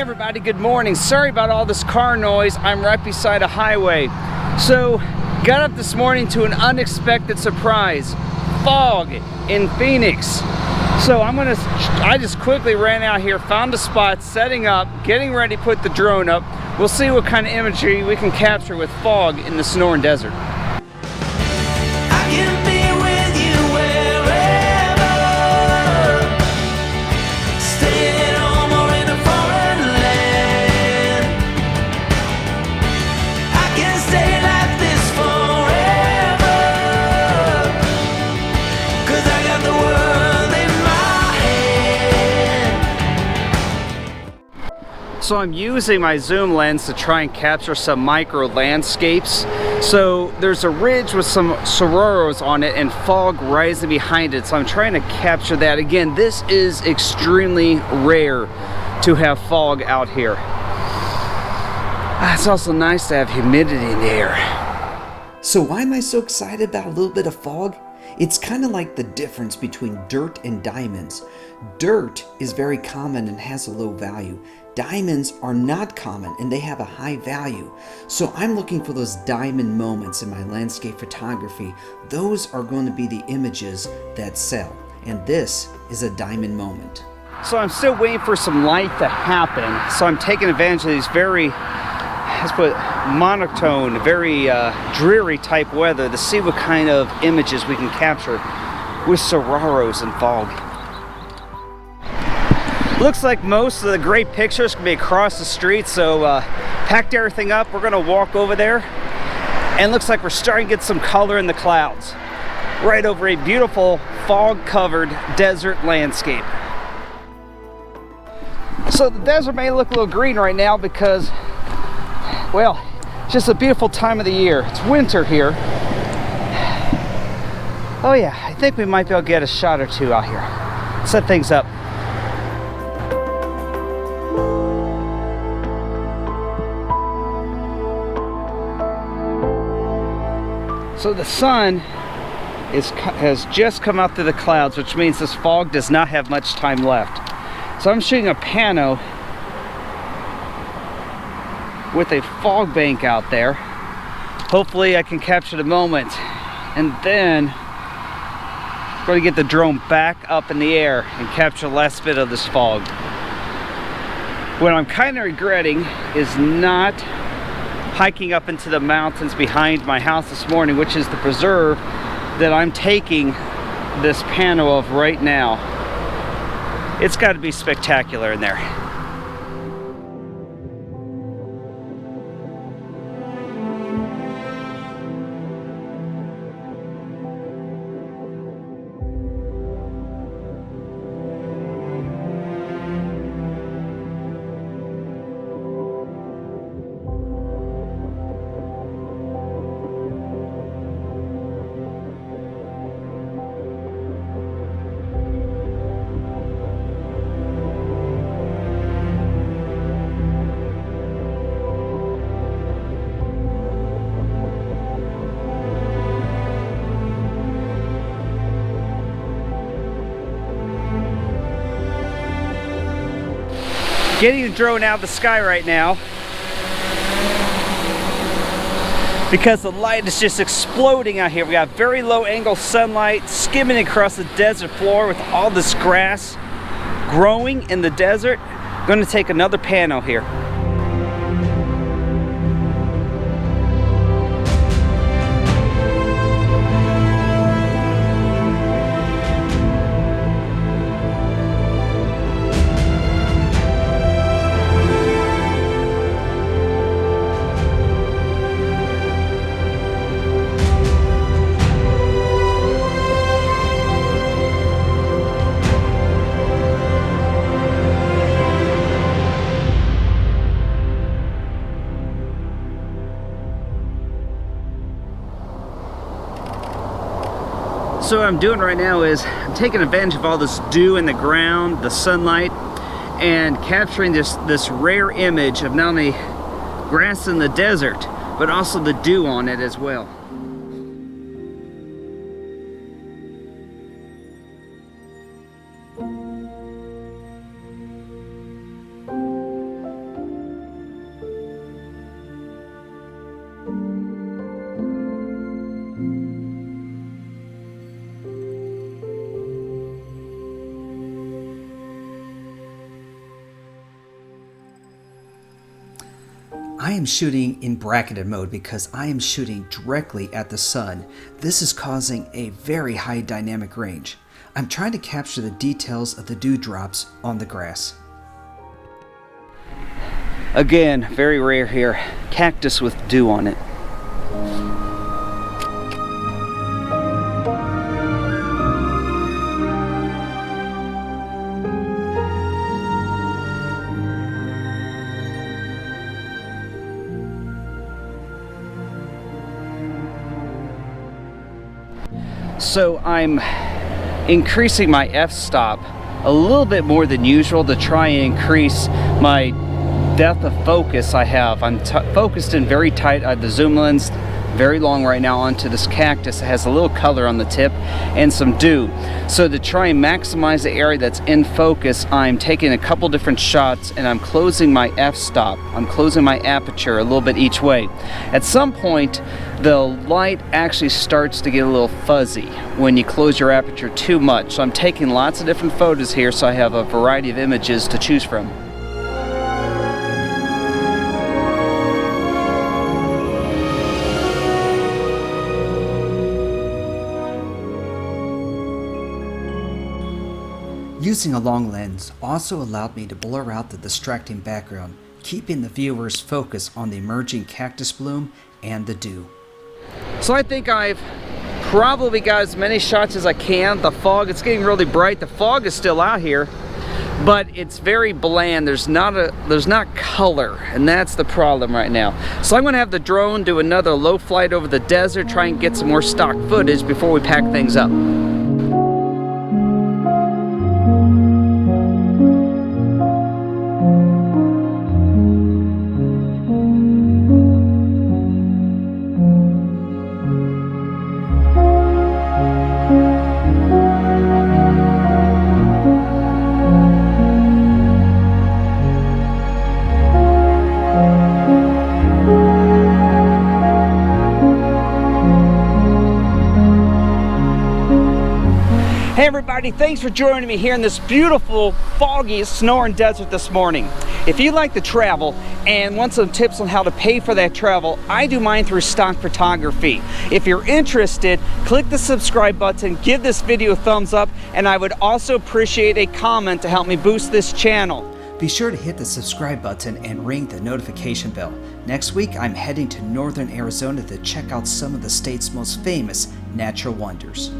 everybody, good morning. Sorry about all this car noise. I'm right beside a highway. So, got up this morning to an unexpected surprise. Fog in Phoenix. So I just quickly ran out here, found a spot, setting up, getting ready to put the drone up. We'll see what kind of imagery we can capture with fog in the Sonoran Desert. So I'm using my zoom lens to try and capture some micro landscapes. So there's a ridge with some saguaros on it and fog rising behind it. So I'm trying to capture that. Again, this is extremely rare to have fog out here. It's also nice to have humidity in the air. So why am I so excited about a little bit of fog? It's kind of like the difference between dirt and diamonds. Dirt is very common and has a low value. Diamonds are not common and they have a high value. So I'm looking for those diamond moments in my landscape photography. Those are going to be the images that sell. And this is a diamond moment. So I'm still waiting for some light to happen. So I'm taking advantage of these very, let's put monotone, very dreary type weather to see what kind of images we can capture with saguaros and fog. Looks like most of the great pictures can be across the street, so packed everything up. We're gonna walk over there, and looks like we're starting to get some color in the clouds right over a beautiful fog-covered desert landscape. So the desert may look a little green right now because, well, it's just a beautiful time of the year. It's winter here. Oh yeah, I think we might be able to get a shot or two out here. Set things up. So the sun has just come out through the clouds, which means this fog does not have much time left. So I'm shooting a pano with a fog bank out there. Hopefully I can capture the moment, and then I'm going to get the drone back up in the air and capture the last bit of this fog. What I'm kind of regretting is not hiking up into the mountains behind my house this morning, which is the preserve that I'm taking this pano of right now. It's got to be spectacular in there. Getting the drone out of the sky right now because the light is just exploding out here. We got very low angle sunlight skimming across the desert floor with all this grass growing in the desert. I'm going to take another pano here. So what I'm doing right now is I'm taking advantage of all this dew in the ground, the sunlight, and capturing this rare image of not only grass in the desert, but also the dew on it as well. I am shooting in bracketed mode because I am shooting directly at the sun. This is causing a very high dynamic range. I'm trying to capture the details of the dewdrops on the grass. Again, very rare here. Cactus with dew on it. So I'm increasing my f-stop a little bit more than usual to try and increase my depth of focus I have. I'm focused in very tight. I have the zoom lens very long right now onto this cactus. It has a little color on the tip and some dew. So to try and maximize the area that's in focus, I'm taking a couple different shots and I'm closing my f-stop. I'm closing my aperture a little bit each way. At some point, the light actually starts to get a little fuzzy when you close your aperture too much. So I'm taking lots of different photos here so I have a variety of images to choose from. Using a long lens also allowed me to blur out the distracting background, keeping the viewer's focus on the emerging cactus bloom and the dew. So I think I've probably got as many shots as I can. The fog, it's getting really bright. The fog is still out here, but it's very bland. There's not color, and that's the problem right now. So I'm gonna have the drone do another low flight over the desert, try and get some more stock footage before we pack things up. Hey everybody, thanks for joining me here in this beautiful, foggy Sonoran desert this morning. If you like to travel and want some tips on how to pay for that travel, I do mine through Stock Photography. If you're interested, click the subscribe button, give this video a thumbs up, and I would also appreciate a comment to help me boost this channel. Be sure to hit the subscribe button and ring the notification bell. Next week, I'm heading to northern Arizona to check out some of the state's most famous natural wonders.